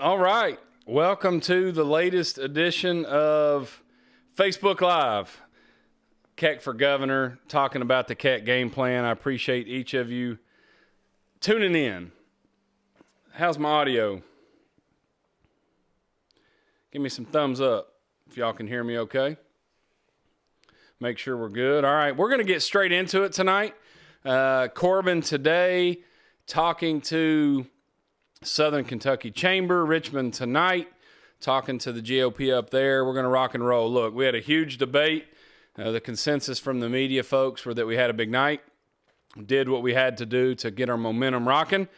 All right. Welcome to the latest edition of Facebook Live. Keck for Governor, talking about the Keck game plan. I appreciate each of you tuning in. How's my audio? Give me some thumbs up if y'all can hear me okay. Make sure we're good. All right, we're going to get straight into it tonight. Corbin today talking to Southern Kentucky Chamber, Richmond tonight, talking to the GOP up there. We're going to rock and roll. Look, we had a huge debate. The consensus from the media folks were that we had a big night, did what we had to do to get our momentum rocking,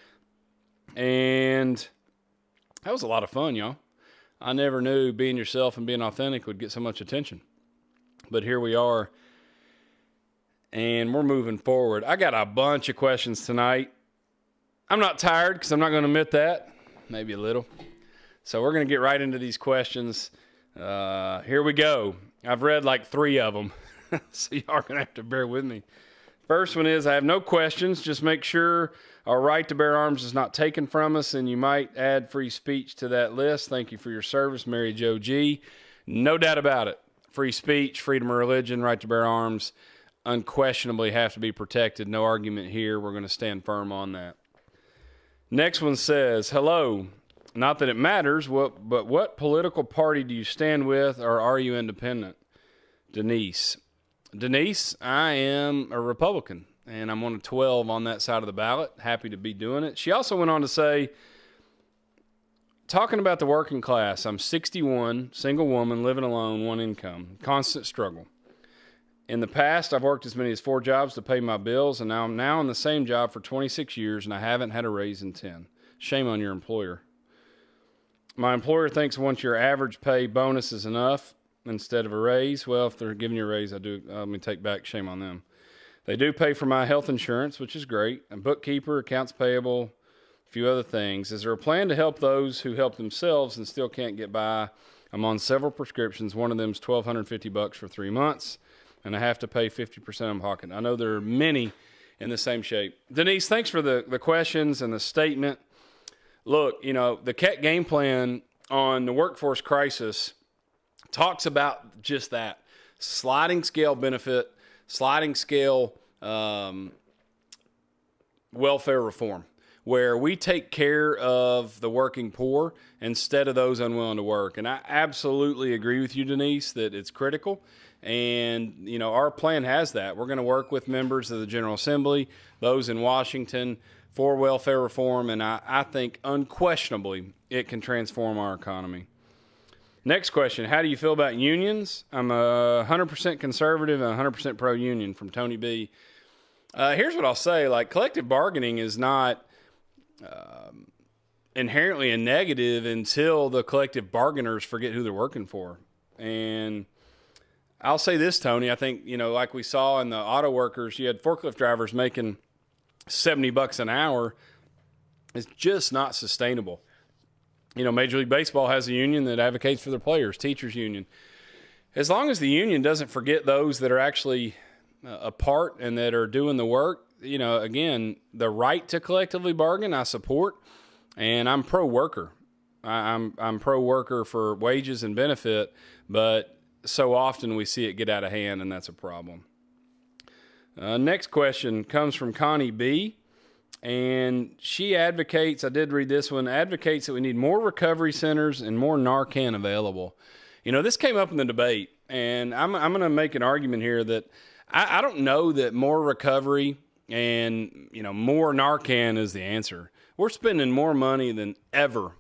and that was a lot of fun, y'all. I never knew being yourself and being authentic would get so much attention, but here we are, and we're moving forward. I got a bunch of questions tonight. I'm not tired because I'm not going to admit that. Maybe a little. So we're going to get right into these questions. Here we go. I've read like 3 of them, so y'all are going to have to bear with me. First one is, I have no questions. Just make sure our right to bear arms is not taken from us, and you might add free speech to that list. Thank you for your service, Mary Jo G. No doubt about it. Free speech, freedom of religion, right to bear arms unquestionably have to be protected. No argument here. We're going to stand firm on that. Next one says, hello, not that it matters, but what political party do you stand with, or are you independent? Denise, I am a Republican, and I'm one of 12 on that side of the ballot. Happy to be doing it. She also went on to say, talking about the working class, I'm 61, single woman, living alone, one income, constant struggle. In the past, I've worked as many as 4 jobs to pay my bills, and I'm now in the same job for 26 years, and I haven't had a raise in 10. Shame on your employer. My employer thinks once your average pay bonus is enough instead of a raise. Well, if they're giving you a raise, let me take back, shame on them. They do pay for my health insurance, which is great, a bookkeeper, accounts payable, a few other things. Is there a plan to help those who help themselves and still can't get by? I'm on several prescriptions. One of them is $1,250 for 3 months. And I have to pay 50% in pocket. I know there are many in the same shape. Denise, thanks for the questions and the statement. Look, the Keck game plan on the workforce crisis talks about just that. Sliding scale benefit, sliding scale welfare reform, where we take care of the working poor instead of those unwilling to work. And I absolutely agree with you, Denise, that it's critical. And, our plan has that. We're going to work with members of the General Assembly, those in Washington, for welfare reform, and I think unquestionably it can transform our economy. Next question, how do you feel about unions? I'm 100% conservative and 100% pro-union, from Tony B. Here's what I'll say. Collective bargaining is not inherently a negative until the collective bargainers forget who they're working for. And I'll say this, Tony. I think, like we saw in the auto workers, you had forklift drivers making $70 an hour. It's just not sustainable. Major League Baseball has a union that advocates for their players, teachers union. As long as the union doesn't forget those that are actually a part and that are doing the work, again, the right to collectively bargain, I support, and I'm pro-worker. I'm pro-worker for wages and benefit, but so often we see it get out of hand, and that's a problem. Next question comes from Connie B., and she advocates, I did read this one, advocates that we need more recovery centers and more Narcan available. This came up in the debate, and I'm going to make an argument here that I don't know that more recovery and, more Narcan is the answer. We're spending more money than ever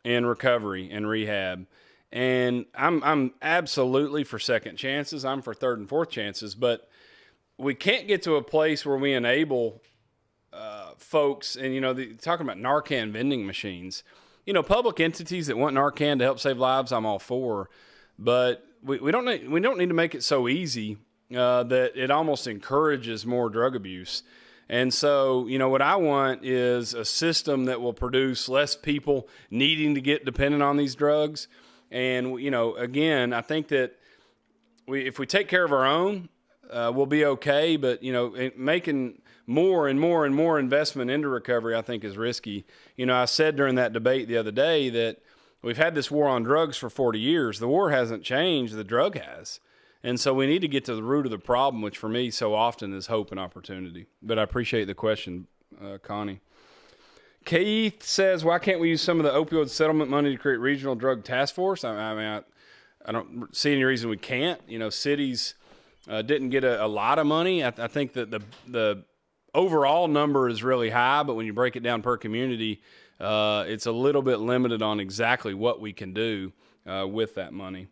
in recovery and rehab. And I'm absolutely for second chances. I'm for third and fourth chances. But we can't get to a place where we enable folks, and, talking about Narcan vending machines. Public entities that want Narcan to help save lives, I'm all for. But we don't need to make it so easy that it almost encourages more drug abuse. And so, what I want is a system that will produce less people needing to get dependent on these drugs. And, again, I think that if we take care of our own, we'll be okay. But, making more and more and more investment into recovery, I think, is risky. I said during that debate the other day that we've had this war on drugs for 40 years. The war hasn't changed. The drug has. And so we need to get to the root of the problem, which for me so often is hope and opportunity. But I appreciate the question, Connie. Keith says, why can't we use some of the opioid settlement money to create regional drug task force? I don't see any reason we can't. Cities didn't get a lot of money. I think that the overall number is really high, but when you break it down per community, it's a little bit limited on exactly what we can do with that money.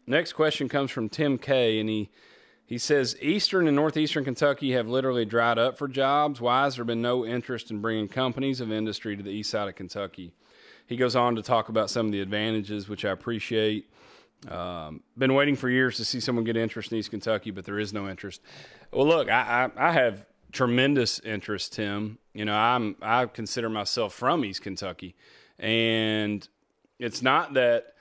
Next question comes from Tim K, and he says, Eastern and Northeastern Kentucky have literally dried up for jobs. Why has there been no interest in bringing companies of industry to the east side of Kentucky? He goes on to talk about some of the advantages, which I appreciate. Been waiting for years to see someone get interest in East Kentucky, but there is no interest. Well, look, I have tremendous interest, Tim. I consider myself from East Kentucky, and it's not that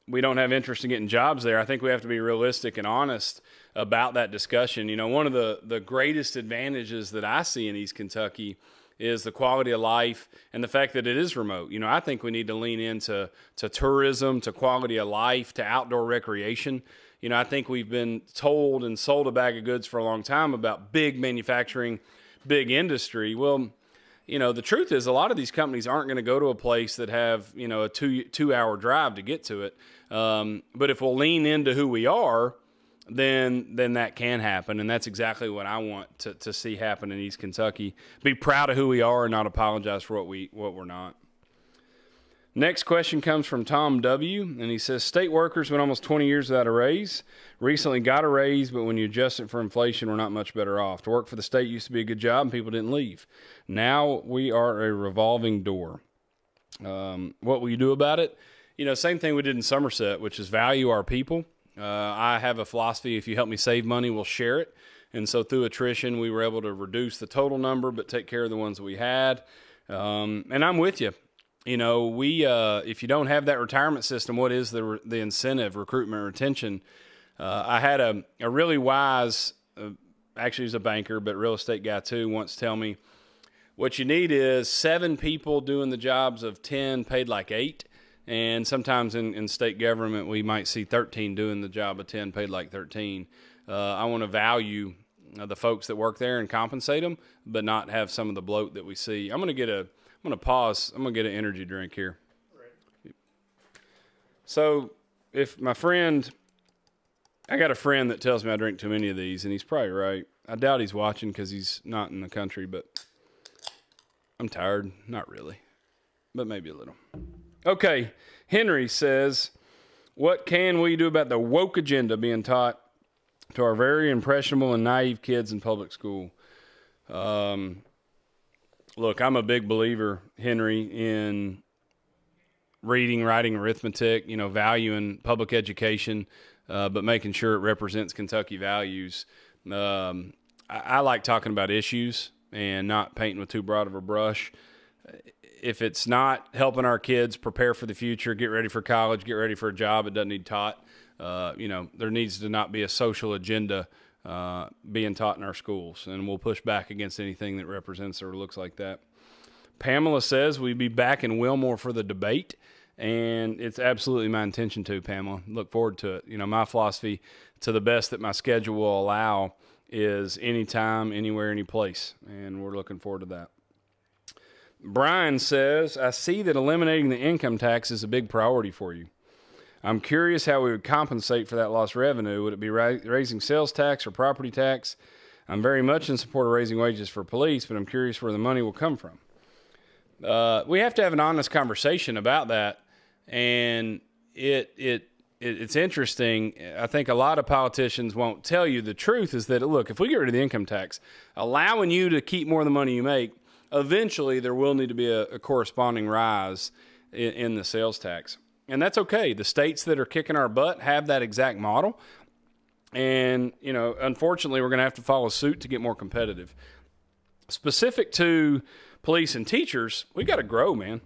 we don't have interest in getting jobs there. I think we have to be realistic and honest about that discussion. One of the greatest advantages that I see in East Kentucky is the quality of life and the fact that it is remote. I think we need to lean into tourism, to quality of life, to outdoor recreation. I think we've been told and sold a bag of goods for a long time about big manufacturing, big industry. Well, the truth is a lot of these companies aren't going to go to a place that have, a two-hour drive to get to it. But if we'll lean into who we are, then that can happen. And that's exactly what I want to see happen in East Kentucky. Be proud of who we are and not apologize for what we're not. Next question comes from Tom W., and he says, state workers went almost 20 years without a raise. Recently got a raise, but when you adjust it for inflation, we're not much better off. To work for the state used to be a good job, and people didn't leave. Now we are a revolving door. What will you do about it? Same thing we did in Somerset, which is value our people. I have a philosophy, if you help me save money, we'll share it. And so through attrition, we were able to reduce the total number, but take care of the ones that we had. And I'm with you. If you don't have that retirement system, what is the incentive, recruitment, retention? I had a really wise, actually he's a banker, but real estate guy too, once tell me, what you need is 7 people doing the jobs of 10 paid like 8. And sometimes in state government, we might see 13 doing the job of 10 paid like 13. I want to value the folks that work there and compensate them, but not have some of the bloat that we see. I'm going to pause. I'm going to get an energy drink here. Right. So if I got a friend that tells me I drink too many of these, and he's probably right. I doubt he's watching because he's not in the country, but I'm tired. Not really, but maybe a little. Okay, Henry says, what can we do about the woke agenda being taught to our very impressionable and naive kids in public school? Look, I'm a big believer, Henry, in reading, writing, arithmetic, valuing public education, but making sure it represents Kentucky values. I like talking about issues and not painting with too broad of a brush. If it's not helping our kids prepare for the future, get ready for college, get ready for a job, it doesn't need taught. There needs to not be a social agenda being taught in our schools, and we'll push back against anything that represents or looks like that. Pamela says we'll be back in Wilmore for the debate, and it's absolutely my intention to, Pamela. Look forward to it. My philosophy, to the best that my schedule will allow, is anytime, anywhere, any place, and we're looking forward to that. Brian says, I see that eliminating the income tax is a big priority for you. I'm curious how we would compensate for that lost revenue. Would it be raising sales tax or property tax? I'm very much in support of raising wages for police, but I'm curious where the money will come from. We have to have an honest conversation about that, and it's interesting. I think a lot of politicians won't tell you the truth is that, look, if we get rid of the income tax, allowing you to keep more of the money you make, eventually there will need to be a corresponding rise in the sales tax. And that's okay. The states that are kicking our butt have that exact model. And, unfortunately, we're going to have to follow suit to get more competitive. Specific to police and teachers, we got to grow, man.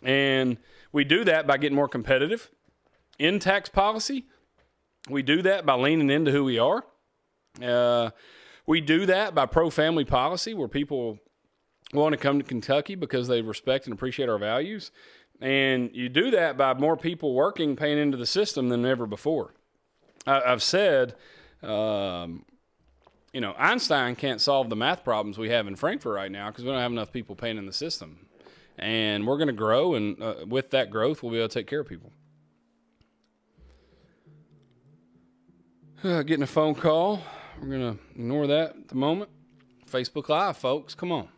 And we do that by getting more competitive in tax policy. We do that by leaning into who we are. We do that by pro-family policy, where people want to come to Kentucky because they respect and appreciate our values. And you do that by more people working, paying into the system than ever before. I've said, Einstein can't solve the math problems we have in Frankfurt right now because we don't have enough people paying in the system. And we're going to grow, and with that growth, we'll be able to take care of people. Getting a phone call. We're going to ignore that at the moment. Facebook Live, folks. Come on.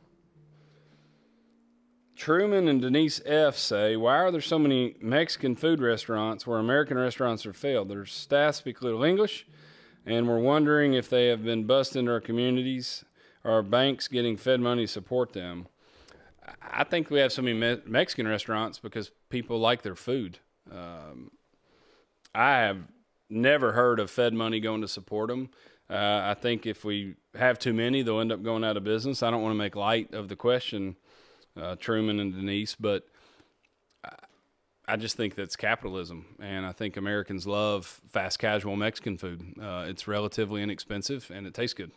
Truman and Denise F. say, why are there so many Mexican food restaurants where American restaurants have failed? Their staff speak little English, and we're wondering if they have been bussed into our communities or our banks getting Fed money to support them. I think we have so many Mexican restaurants because people like their food. I have never heard of Fed money going to support them. I think if we have too many, they'll end up going out of business. I don't want to make light of the question, Truman and Denise, but I just think that's capitalism, and I think Americans love fast casual Mexican food. It's relatively inexpensive, and it tastes good.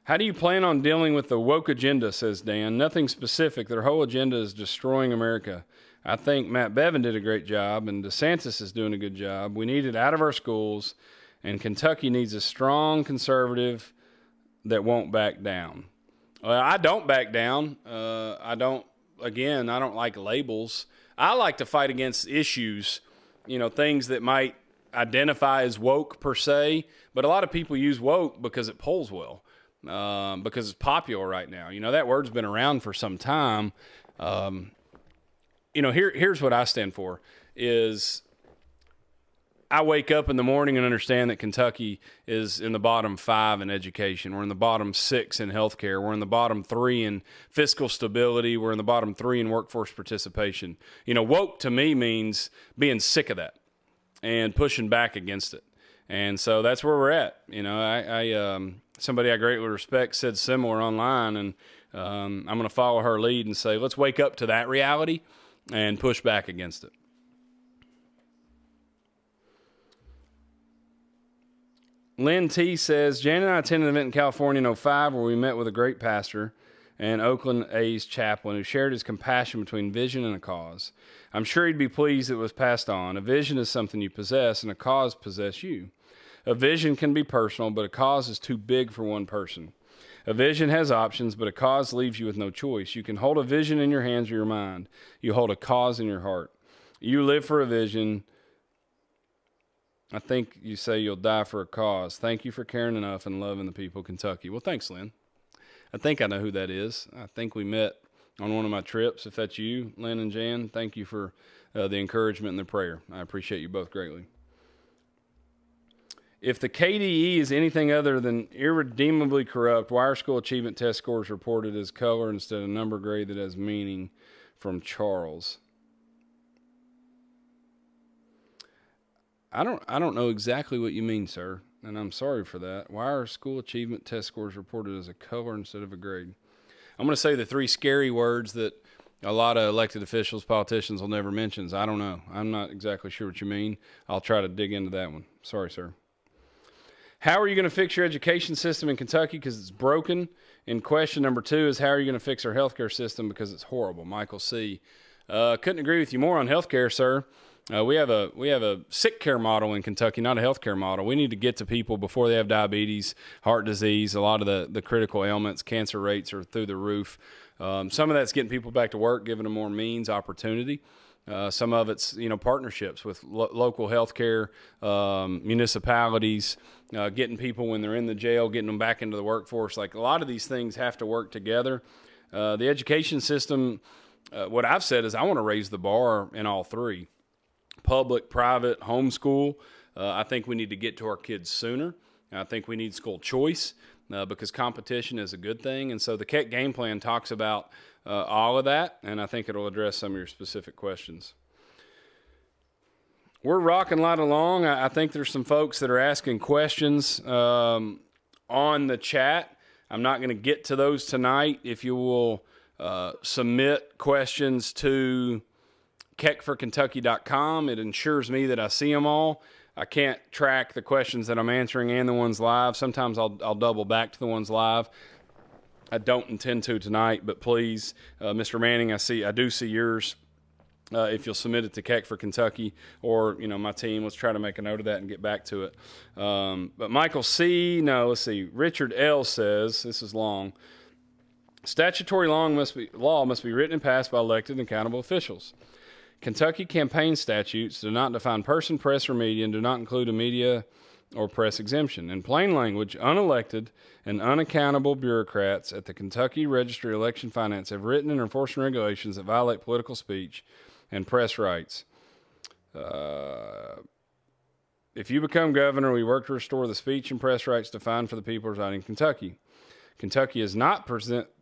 How do you plan on dealing with the woke agenda, says Dan? Nothing specific. Their whole agenda is destroying America. I think Matt Bevin did a great job, and DeSantis is doing a good job. We need it out of our schools, and Kentucky needs a strong conservative that won't back down. I don't back down. I don't like labels. I like to fight against issues, things that might identify as woke per se, but a lot of people use woke because it polls well, because it's popular right now. That word's been around for some time. Here's what I stand for is I wake up in the morning and understand that Kentucky is in the bottom 5 in education. We're in the bottom 6 in healthcare. We're in the bottom 3 in fiscal stability. We're in the bottom 3 in workforce participation. Woke to me means being sick of that and pushing back against it. And so that's where we're at. Somebody I greatly respect said similar online, and I'm going to follow her lead and say, let's wake up to that reality and push back against it. Lynn T. says, Jan and I attended an event in California in 2005 where we met with a great pastor and Oakland A's chaplain who shared his compassion between vision and a cause. I'm sure he'd be pleased it was passed on. A vision is something you possess, and a cause possess you. A vision can be personal, but a cause is too big for one person. A vision has options, but a cause leaves you with no choice. You can hold a vision in your hands or your mind. You hold a cause in your heart. You live for a vision. I think you say you'll die for a cause. Thank you for caring enough and loving the people of Kentucky. Well, thanks, Lynn. I think I know who that is. I think we met on one of my trips. If that's you, Lynn and Jan, thank you for the encouragement and the prayer. I appreciate you both greatly. If the KDE is anything other than irredeemably corrupt, why are school achievement test scores reported as color instead of number grade that has meaning? From Charles. I don't know exactly what you mean, sir, and I'm sorry for that. Why are school achievement test scores reported as a color instead of a grade? I'm going to say the 3 scary words that a lot of elected officials, politicians will never mention. I don't know. I'm not exactly sure what you mean. I'll try to dig into that one. Sorry, sir. How are you going to fix your education system in Kentucky because it's broken? And question number 2 is, how are you going to fix our healthcare system because it's horrible? Michael C. Couldn't agree with you more on healthcare, sir. We have a sick care model in Kentucky, not a healthcare model. We need to get to people before they have diabetes, heart disease, a lot of the critical ailments. Cancer rates are through the roof. Some of that's getting people back to work, giving them more means, opportunity. Some of it's partnerships with local healthcare, municipalities, getting people when they're in the jail, getting them back into the workforce. Like a lot of these things have to work together. The education system, what I've said is I want to raise the bar in all 3. Public, private, homeschool. I think we need to get to our kids sooner. I think we need school choice because competition is a good thing. And so the Keck game plan talks about all of that, and I think it'll address some of your specific questions. We're rocking right along. I think there's some folks that are asking questions on the chat. I'm not going to get to those tonight. If you will submit questions to keckforkentucky.com. It ensures me that I see them all. I can't track the questions that I'm answering and the ones live. Sometimes I'll double back to the ones live. I don't intend to tonight, but please, Mr. Manning, I do see yours. If you'll submit it to Keck for Kentucky, or my team, let's try to make a note of that and get back to it. But Michael C. No, let's see. Richard L. says, this is long. Statutory law must be written and passed by elected and accountable officials. Kentucky campaign statutes do not define person, press, or media, and do not include a media or press exemption. In plain language, unelected and unaccountable bureaucrats at the Kentucky Registry of Election Finance have written and enforcing regulations that violate political speech and press rights. If you become governor, we work to restore the speech and press rights defined for the people residing in Kentucky. Kentucky has not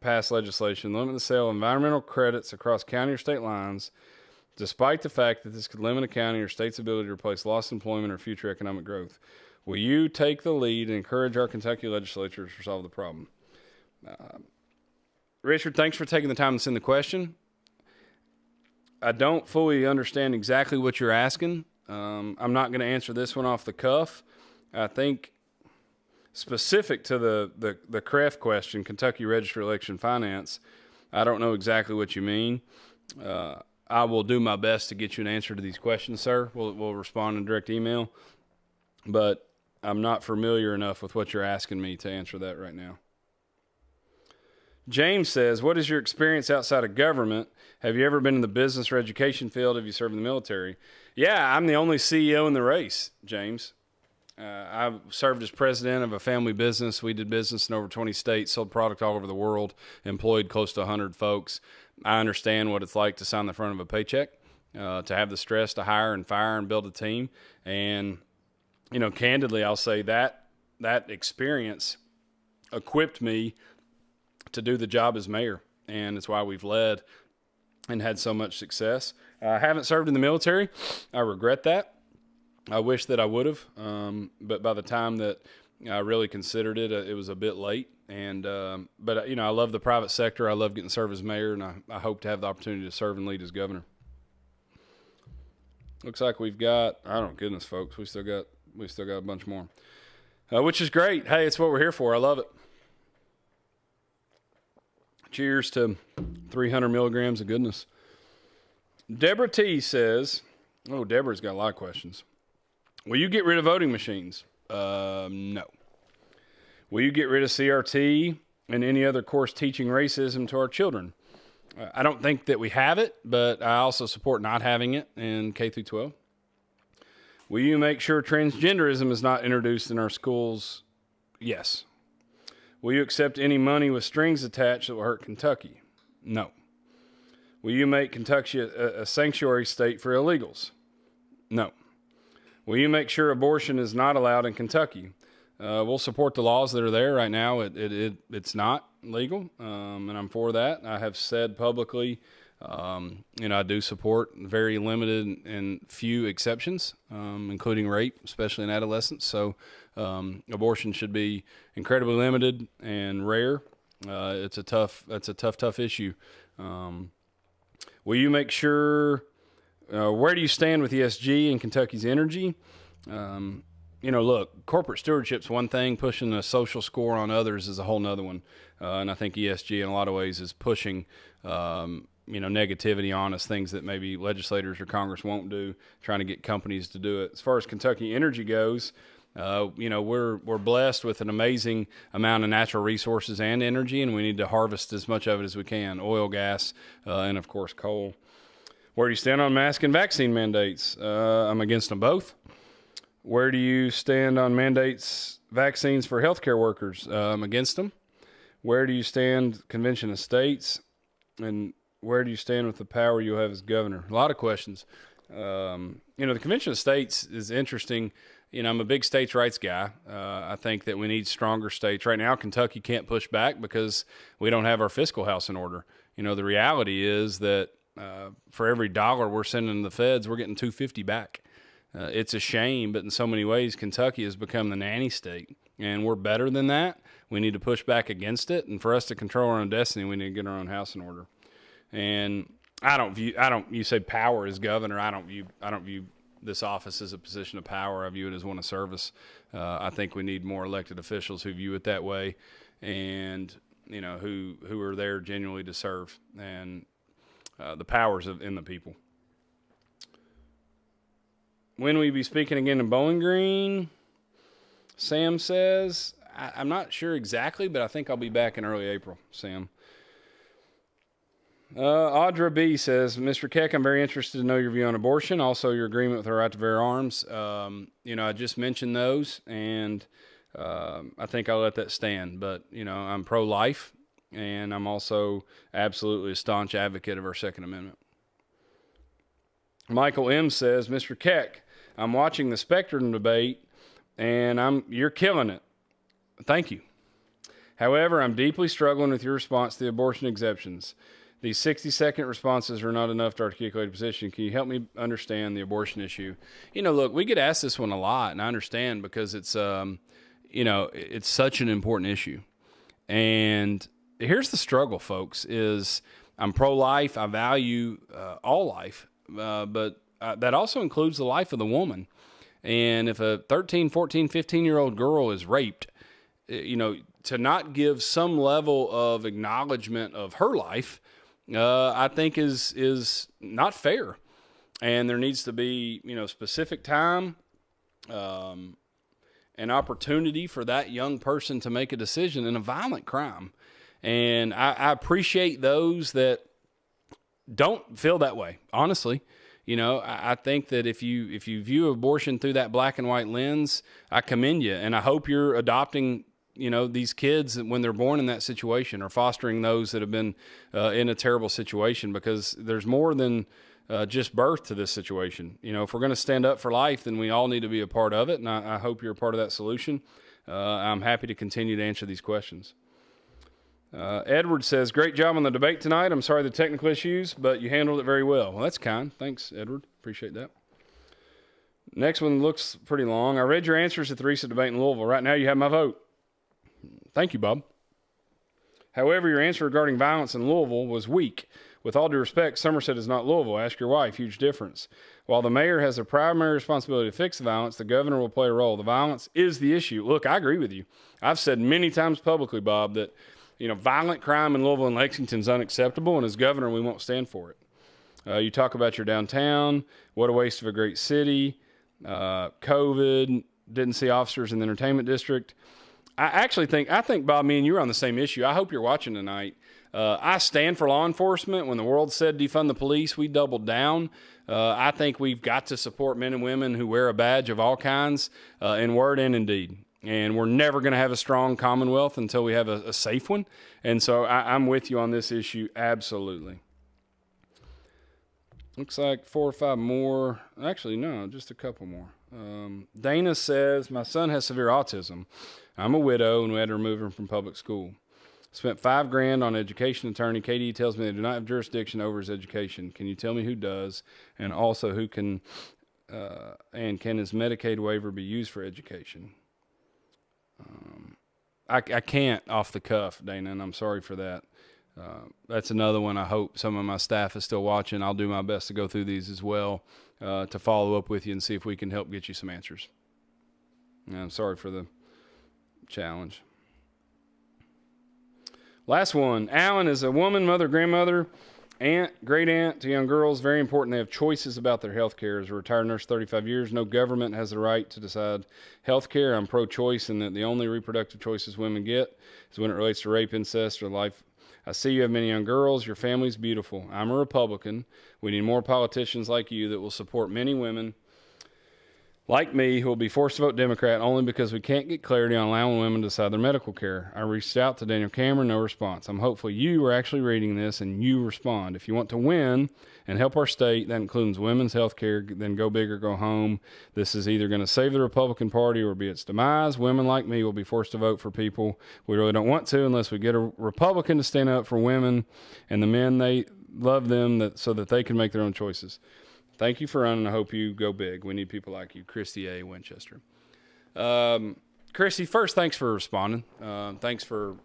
passed legislation limiting the sale of environmental credits across county or state lines, despite the fact that this could limit a county or state's ability to replace lost employment or future economic growth. Will you take the lead and encourage our Kentucky legislature to resolve the problem? Richard, thanks for taking the time to send the question. I don't fully understand exactly what you're asking. I'm not going to answer this one off the cuff. I think specific to the CREF question, Kentucky Register Election Finance, I don't know exactly what you mean. I will do my best to get you an answer to these questions, sir. We'll respond in direct email. But I'm not familiar enough with what you're asking me to answer that right now. James says, what is your experience outside of government? Have you ever been in the business or education field? Have you served in the military? Yeah, I'm the only CEO in the race, James. I served as president of a family business. We did business in over 20 states, sold product all over the world, employed close to 100 folks. I understand what it's like to sign the front of a paycheck, to have the stress to hire and fire and build a team. And, candidly, I'll say that experience equipped me to do the job as mayor, and it's why we've led and had so much success. I haven't served in the military. I regret that. I wish that I would have, but by the time that I really considered it, it was a bit late. And but I love the private sector. I love getting to serve as mayor, and I hope to have the opportunity to serve and lead as governor. Looks like we've got, goodness, folks, we still got a bunch more, which is great. Hey, it's what we're here for. I love it. Cheers to 300 milligrams of goodness. Deborah T says, Deborah's got a lot of questions. Will you get rid of voting machines? No. Will you get rid of CRT and any other course teaching racism to our children? I don't think that we have it, but I also support not having it in K through 12. Will you make sure transgenderism is not introduced in our schools? Yes. Will you accept any money with strings attached that will hurt Kentucky? No. Will you make Kentucky a sanctuary state for illegals? No. Will you make sure abortion is not allowed in Kentucky? We'll support the laws that are there right now. It's not legal, and I'm for that. I have said publicly, I do support very limited and few exceptions, including rape, especially in adolescents. So abortion should be incredibly limited and rare. That's a tough issue. Will you make sure? Where do you stand with ESG and Kentucky's energy? Look, corporate stewardship's one thing. Pushing a social score on others is a whole nother one. And I think ESG in a lot of ways is pushing, negativity on us, things that maybe legislators or Congress won't do, trying to get companies to do it. As far as Kentucky energy goes, we're blessed with an amazing amount of natural resources and energy, and we need to harvest as much of it as we can, oil, gas, and, of course, coal. Where do you stand on mask and vaccine mandates? I'm against them both. Where do you stand on vaccines for healthcare workers? I'm against them. Where do you stand, Convention of States? And where do you stand with the power you have as governor? A lot of questions. The Convention of States is interesting. I'm a big states' rights guy. I think that we need stronger states. Right now, Kentucky can't push back because we don't have our fiscal house in order. The reality is that for every dollar we're sending the feds, we're getting $2.50 back. It's a shame, but in so many ways, Kentucky has become the nanny state, and we're better than that. We need to push back against it, and for us to control our own destiny, we need to get our own house in order. And you say power as governor. I don't view this office as a position of power. I view it as one of service. I think we need more elected officials who view it that way. And who are there genuinely to serve, and the powers in the people. When will you be speaking again in Bowling Green? Sam says, I'm not sure exactly, but I think I'll be back in early April, Sam. Audra B says, Mr. Keck, I'm very interested to know your view on abortion, also your agreement with the right to bear arms. I just mentioned those, and I think I'll let that stand. But, I'm pro-life, and I'm also absolutely a staunch advocate of our Second Amendment. Michael M. says, Mr. Keck, I'm watching the Spectrum debate, and you're killing it. Thank you. However, I'm deeply struggling with your response to the abortion exceptions. These 60-second responses are not enough to articulate a position. Can you help me understand the abortion issue? Look, we get asked this one a lot, and I understand because it's, it's such an important issue. And here's the struggle, folks, is I'm pro-life. I value all life, but that also includes the life of the woman. And if a 13, 14, 15-year-old girl is raped, to not give some level of acknowledgement of her life, I think is not fair. And there needs to be, specific time, an opportunity for that young person to make a decision in a violent crime. And I appreciate those that don't feel that way, honestly. I think that if you view abortion through that black and white lens, I commend you. And I hope you're adopting these kids when they're born in that situation, or fostering those that have been in a terrible situation, because there's more than just birth to this situation. If we're going to stand up for life, then we all need to be a part of it. And I hope you're a part of that solution. I'm happy to continue to answer these questions. Edward says, great job on the debate tonight. I'm sorry the technical issues, but you handled it very well. Well, that's kind. Thanks, Edward. Appreciate that. Next one looks pretty long. I read your answers at the recent debate in Louisville. Right now you have my vote. Thank you, Bob. However, your answer regarding violence in Louisville was weak. With all due respect, Somerset is not Louisville. Ask your wife. Huge difference. While the mayor has a primary responsibility to fix the violence, the governor will play a role. The violence is the issue. Look, I agree with you. I've said many times publicly, Bob, that violent crime in Louisville and Lexington is unacceptable, and as governor, we won't stand for it. You talk about your downtown. What a waste of a great city. COVID. Didn't see officers in the entertainment district. I think, Bob, me and you are on the same issue. I hope you're watching tonight. I stand for law enforcement. When the world said defund the police, we doubled down. I think we've got to support men and women who wear a badge of all kinds, in word and in deed. And we're never going to have a strong Commonwealth until we have a safe one. And so I'm with you on this issue, absolutely. Looks like 4 or 5 more. Actually, no, just a couple more. Dana says, my son has severe autism. I'm a widow, and we had to remove him from public school. Spent $5,000 on education attorney. KD tells me they do not have jurisdiction over his education. Can you tell me who does? And also who can, and can his Medicaid waiver be used for education? I can't off the cuff, Dana, and I'm sorry for that. That's another one. I hope some of my staff is still watching. I'll do my best to go through these as well, to follow up with you and see if we can help get you some answers. And I'm sorry for the challenge. Last one. Alan is a woman, mother, grandmother, aunt, great aunt to young girls. Very important they have choices about their health care. As a retired nurse, 35 years, no government has the right to decide health care. I'm pro-choice in that the only reproductive choices women get is when it relates to rape, incest, or life. I see you have many young girls. Your family's beautiful. I'm a Republican. We need more politicians like you that will support many women like me who will be forced to vote Democrat only because we can't get clarity on allowing women to decide their medical care. I reached out to Daniel Cameron, no response. I'm hopeful you are actually reading this and you respond. If you want to win and help our state, that includes women's health care, then go big or go home. This is either going to save the Republican Party or be its demise. Women like me will be forced to vote for people we really don't want to unless we get a Republican to stand up for women and the men they love them so that they can make their own choices. Thank you for running. I hope you go big. We need people like you. Christy A. Winchester. Christy, first, thanks for responding. Thanks for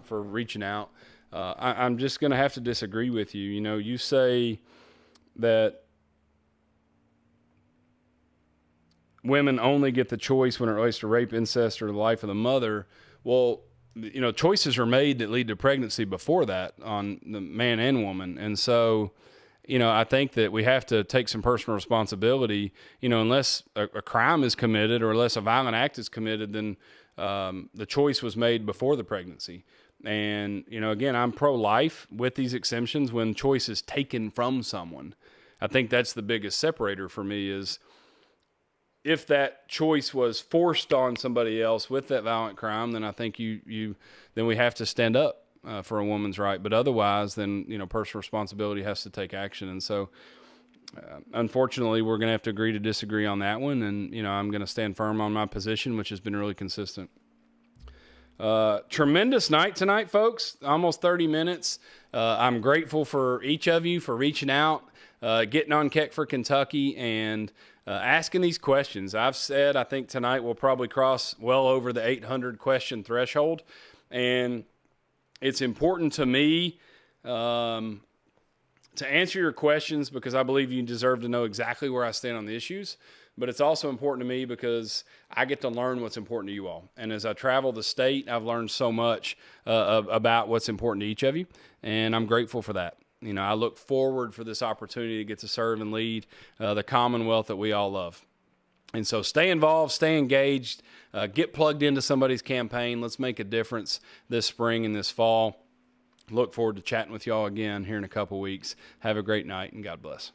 reaching out. I'm just going to have to disagree with you. You say that women only get the choice when it relates to rape, incest, or the life of the mother. Well, choices are made that lead to pregnancy before that on the man and woman. And so, I think that we have to take some personal responsibility, unless a crime is committed or unless a violent act is committed, then the choice was made before the pregnancy. And, again, I'm pro-life with these exemptions when choice is taken from someone. I think that's the biggest separator for me is if that choice was forced on somebody else with that violent crime, then I think then we have to stand up for a woman's right. But otherwise, then, personal responsibility has to take action. And so, unfortunately, we're going to have to agree to disagree on that one. And, I'm going to stand firm on my position, which has been really consistent. Tremendous night tonight, folks. Almost 30 minutes. I'm grateful for each of you for reaching out, getting on Keck for Kentucky, and asking these questions. I've said I think tonight we'll probably cross well over the 800 question threshold, and it's important to me to answer your questions because I believe you deserve to know exactly where I stand on the issues. But it's also important to me because I get to learn what's important to you all. And as I travel the state, I've learned so much about what's important to each of you, and I'm grateful for that. I look forward for this opportunity to get to serve and lead the Commonwealth that we all love. And so stay involved, stay engaged, get plugged into somebody's campaign. Let's make a difference this spring and this fall. Look forward to chatting with y'all again here in a couple weeks. Have a great night, and God bless.